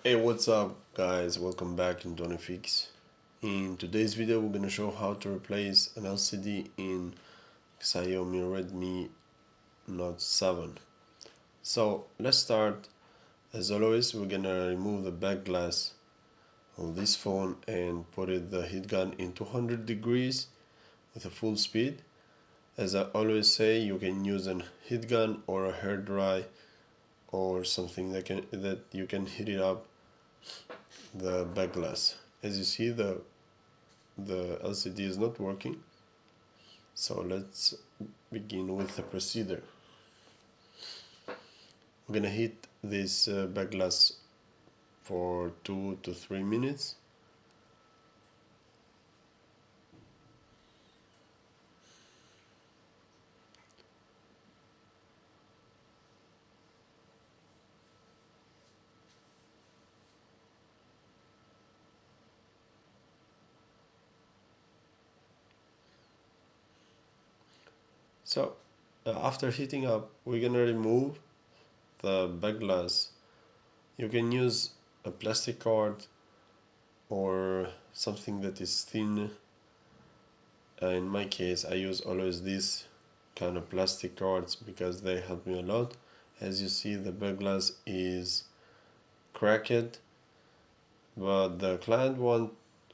Hey, what's up guys? Welcome back in DoniFix. In today's video we're gonna show how to replace an LCD in XIAOMI Redmi Note 7. So let's start. As always, we're gonna remove the back glass of this phone and put the heat gun in 200 degrees with a full speed. As I always say, you can use a heat gun or a hair dry or something that you can heat it up the back glass. As you see, the LCD is not working, so let's begin with the procedure. We're gonna heat this back glass for 2 to 3 minutes. So after heating up, we're gonna remove the back glass. You can use a plastic card or something that is thin. In my case, I use always this kind of plastic cards because they help me a lot. As you see, the back glass is cracked, but the client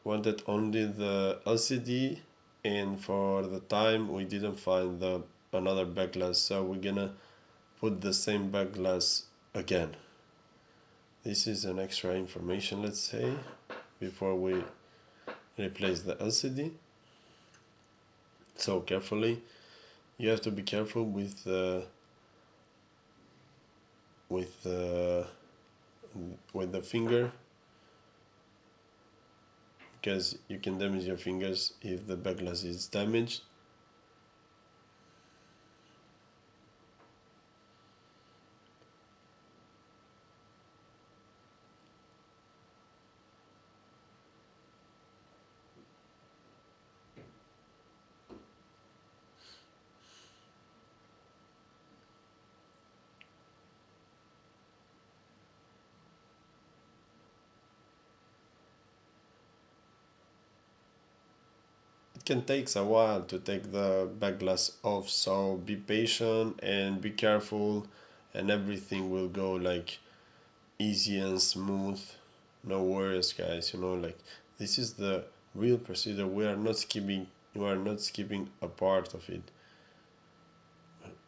wanted only the LCD, and for the time we didn't find another back glass, so we're gonna put the same back glass again. This is an extra information, let's say, before we replace the LCD. So carefully, you have to be careful with the finger, because you can damage your fingers if the back glass is damaged. It can take a while to take the back glass off, so be patient and be careful, and everything will go like easy and smooth. No worries guys, like this is the real procedure. You are not skipping a part of it.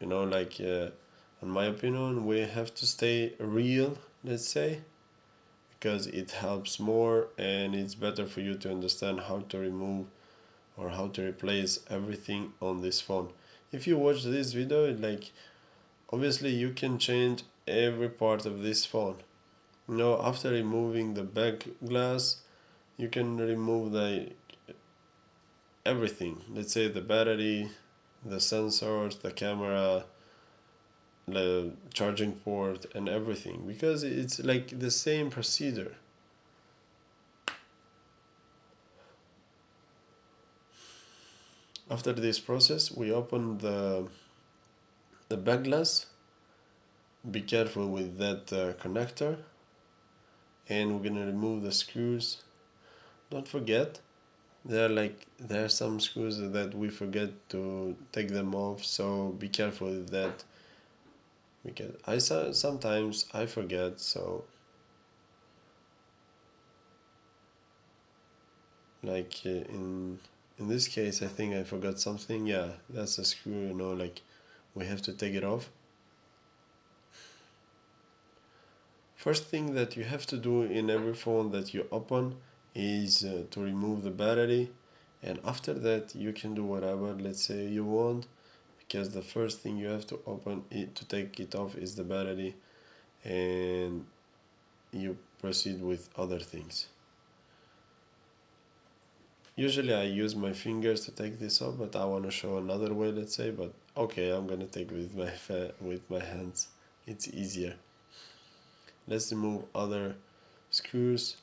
Like in my opinion, we have to stay real, let's say, because it helps more and it's better for you to understand how to remove or how to replace everything on this phone. If you watch this video, like obviously you can change every part of this phone. After removing the back glass, you can remove everything. Let's say the battery, the sensors, the camera, the charging port, and everything, because it's like the same procedure. After this process, we open the back glass. Be careful with that connector, and we're gonna remove the screws. Don't forget, there are some screws that we forget to take them off, so be careful with that, because sometimes I forget. So like in this case, I think I forgot something. Yeah, that's a screw, like we have to take it off. First thing that you have to do in every phone that you open is to remove the battery, and after that you can do whatever, let's say, you want, because the first thing you have to open it to take it off is the battery, and you proceed with other things. Usually I use my fingers to take this off, but I want to show another way, let's say. But okay, I'm gonna take with my hands, it's easier. Let's remove other screws.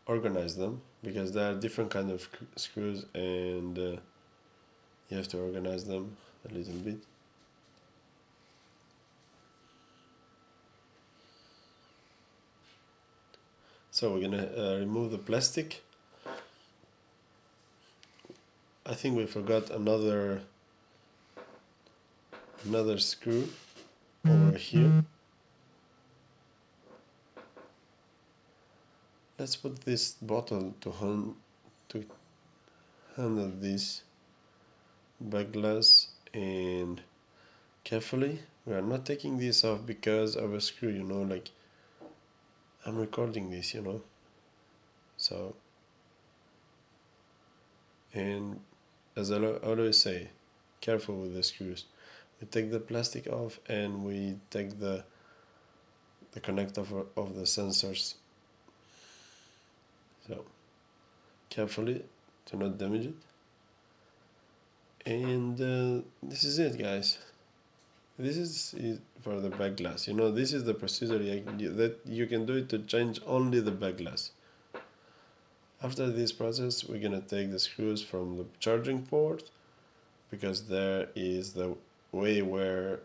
Organize them, because there are different kind of screws, and you have to organize them a little bit. So we're gonna remove the plastic. I think we forgot another screw over here. Let's put this bottle to handle this back glass, and carefully we are not taking this off because of a screw, you know, like I'm recording this, you know, so, and as I always say, careful with the screws. We take the plastic off and we take the connector of the sensors, so carefully to not damage it. And this is it, guys. This is it for the back glass. You know, this is the procedure that you can do it to change only the back glass. After this process, we're gonna take the screws from the charging port, because there is the way where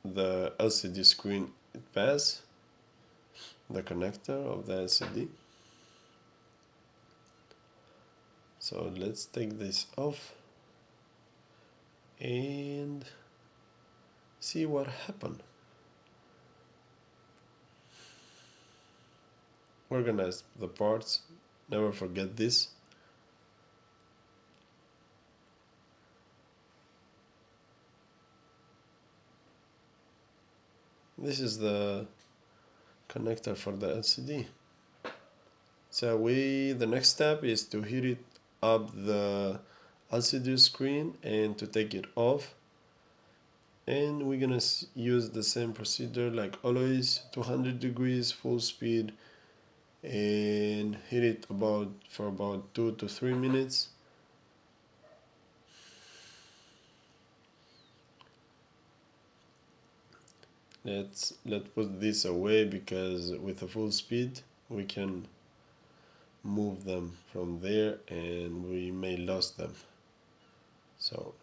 the LCD screen passes, the connector of the LCD. So let's take this off and see what happened. Organize the parts, never forget this. This is the connector for the LCD. So the next step is to heat it up the LCD screen and to take it off. And we're gonna use the same procedure like always, 200 degrees full speed, and heat it for about 2 to 3 minutes. Let's put this away, because with a full speed we can move them from there and we may lose them. So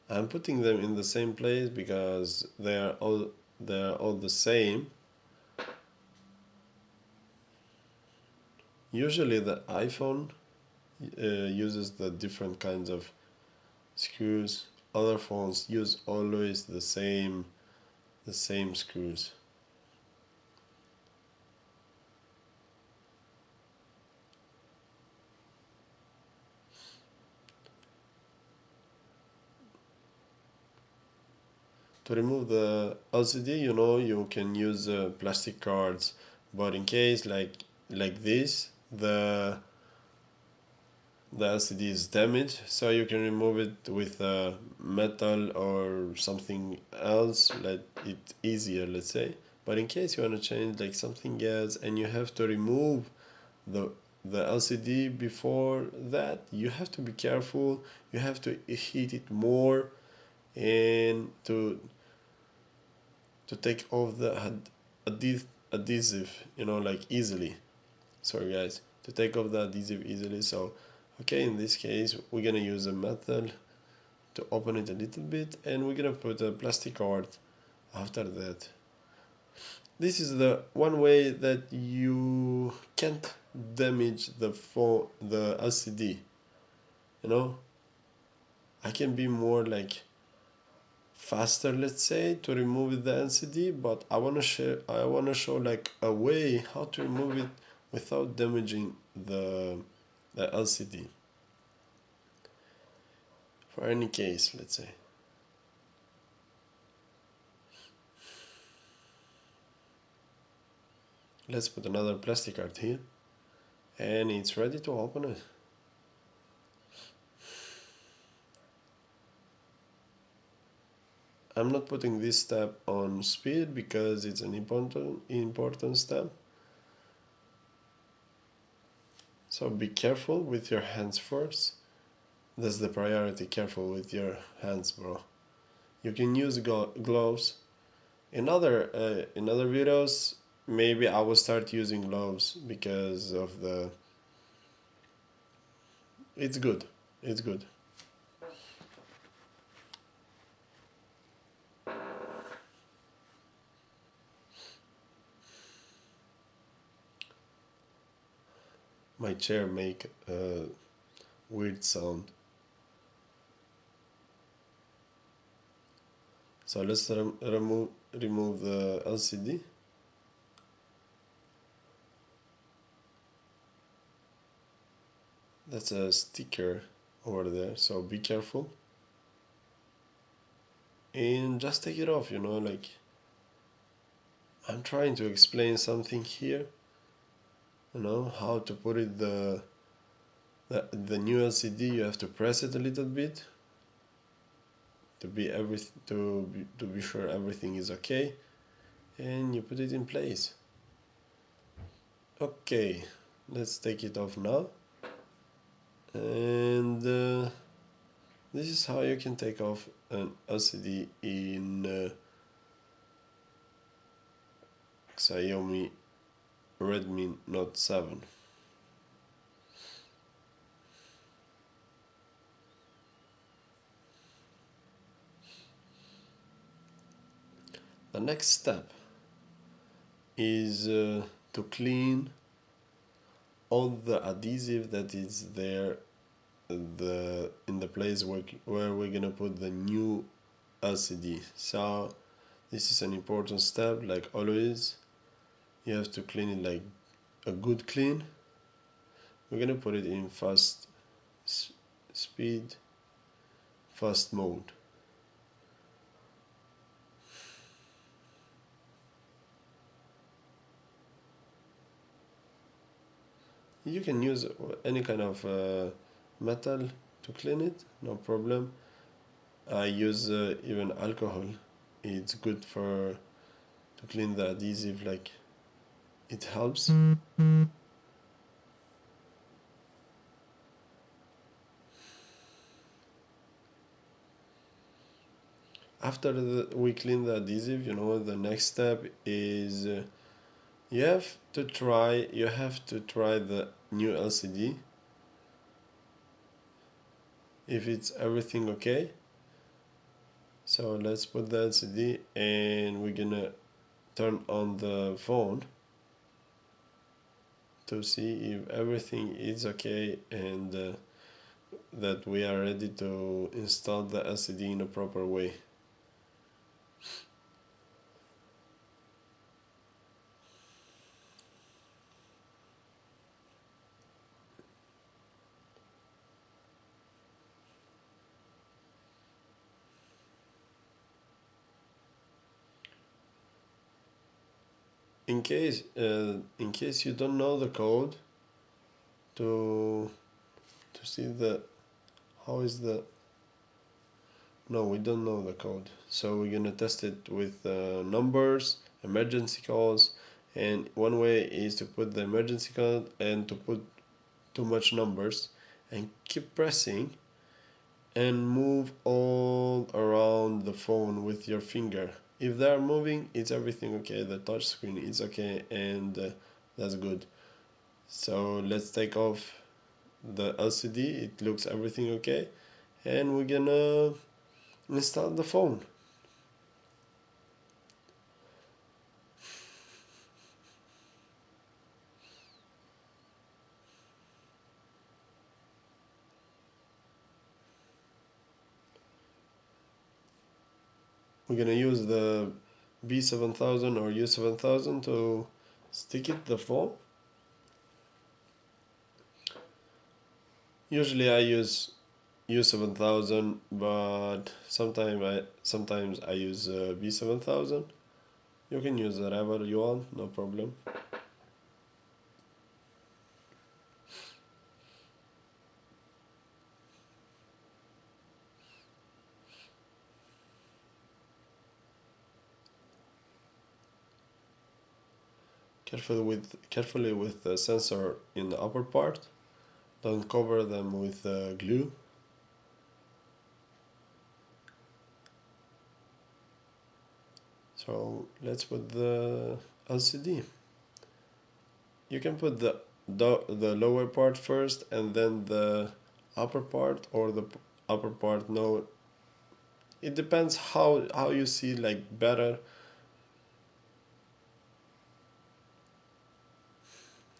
I'm putting them in the same place because they are all the same. Usually the iPhone uses the different kinds of screws. Other phones use always the same screws. To remove the LCD, you know, you can use plastic cards, but in case like this, the LCD is damaged, so you can remove it with metal or something else, let it easier, let's say. But in case you want to change like something else and you have to remove the LCD before that, you have to be careful. You have to heat it more and to take off the adhesive, you know, like easily. Sorry guys, to take off the adhesive easily. So okay, in this case we're gonna use a metal to open it a little bit, and we're gonna put a plastic card after that. This is the one way that you can't damage the LCD, you know. I can be more like faster, let's say, to remove the LCD, but I wanna show like a way how to remove it without damaging the LCD. For any case, let's say. Let's put another plastic card here, and it's ready to open it. I'm not putting this step on speed because it's an important step. So be careful with your hands first. That's the priority. Careful with your hands, bro. You can use gloves. In other videos, maybe I will start using gloves because of the. It's good. It's good. my chair make a weird sound. So let's remove the LCD. That's a sticker over there, so be careful. And just take it off, like I'm trying to explain something here, how to put it the new LCD. You have to press it a little bit to be sure everything is okay, and you put it in place. Okay, let's take it off now. And this is how you can take off an LCD in XIAOMI Redmi Note 7. The next step is to clean all the adhesive that is there in the place where we're gonna put the new LCD. So this is an important step. Like always, you have to clean it like a good clean. We're gonna put it in fast mode. You can use any kind of metal to clean it, no problem. I use even alcohol. It's good to clean the adhesive, like it helps. After we clean the adhesive, the next step is you have to try the new LCD if it's everything okay. So let's put the LCD and we're gonna turn on the phone to see if everything is okay and that we are ready to install the LCD in a proper way. In case you don't know the code to see how is the no, we don't know the code, so we're gonna test it with numbers, emergency calls, and one way is to put the emergency code and to put too much numbers and keep pressing and move all around the phone with your finger. If they are moving, it's everything okay, the touch screen is okay, and that's good. So let's take off the LCD, it looks everything okay, and we're gonna install the phone. We're gonna use the B7000 or U7000 to stick it the phone. Usually I use U7000, but sometimes I use B7000. You can use whatever you want, no problem. Carefully with the sensor in the upper part. Don't cover them with glue. So let's put the LCD. You can put the lower part first and then the upper part, or the upper part. No, it depends how you see like better.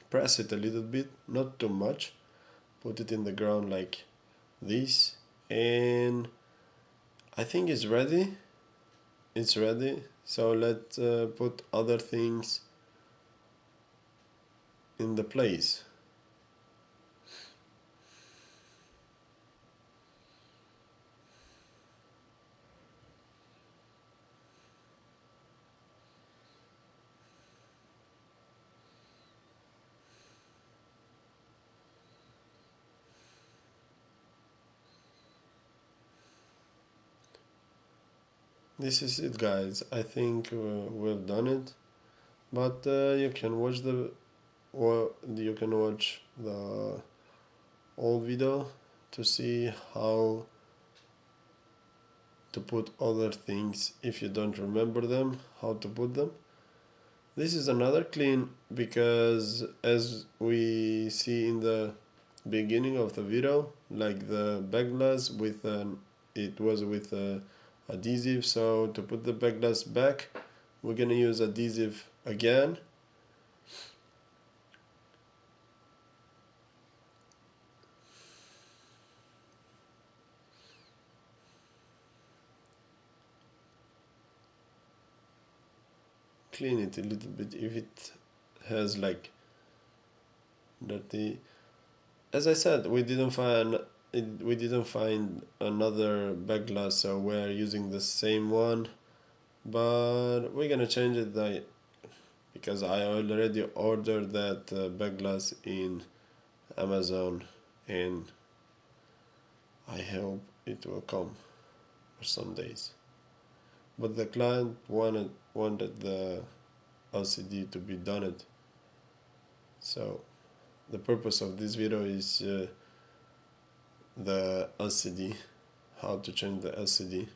press it a little bit, not too much. Put it in the ground like this, and I think it's ready. It's ready. So let's put other things in the place. This is it, guys. I think we've done it, but you can watch the old video to see how to put other things if you don't remember them, how to put them. This is another clean because as we see in the beginning of the video, like the back glass with it was with adhesive, so to put the back glass back we're gonna use adhesive again. Clean it a little bit if it has like dirty. As I said, we didn't find another back glass, so we're using the same one, but we're gonna change it because I already ordered that back glass in Amazon, and I hope it will come for some days. But the client wanted the LCD to be done, so the purpose of this video is the LCD, how to change the LCD.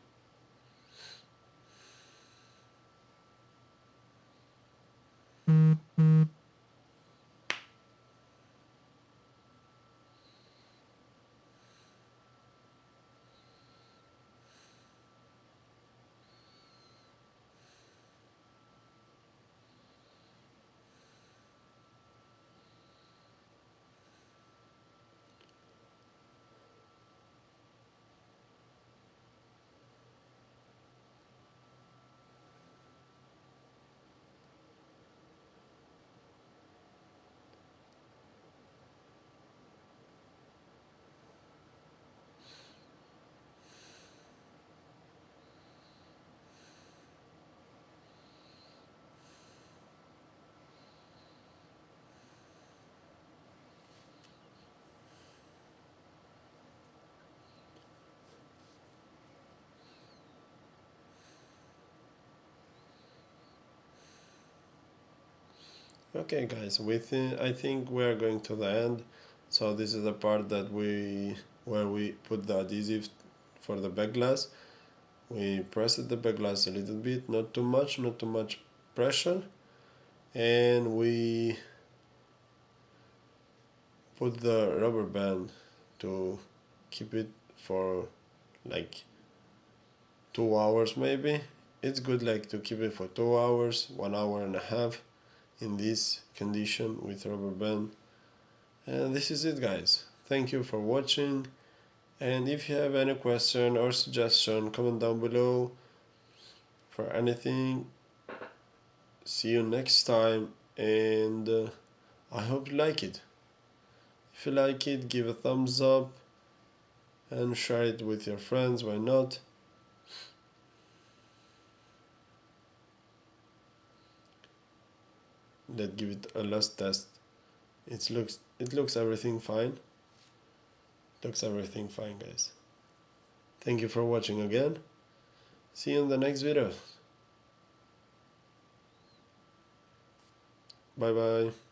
Okay, guys, I think we're going to the end. So this is the part that where we put the adhesive for the back glass. We pressed the back glass a little bit, not too much, not too much pressure, and we put the rubber band to keep it for like 2 hours maybe. It's good like to keep it for 2 hours, 1 hour and a half in this condition with rubber band. And this is it, guys. Thank you for watching, and if you have any question or suggestion, comment down below for anything. See you next time, and I hope you like it. If you like it, give a thumbs up and share it with your friends, why not? Let's give it a last test. It looks everything fine. Looks everything fine, guys. Thank you for watching again. See you in the next video. Bye bye.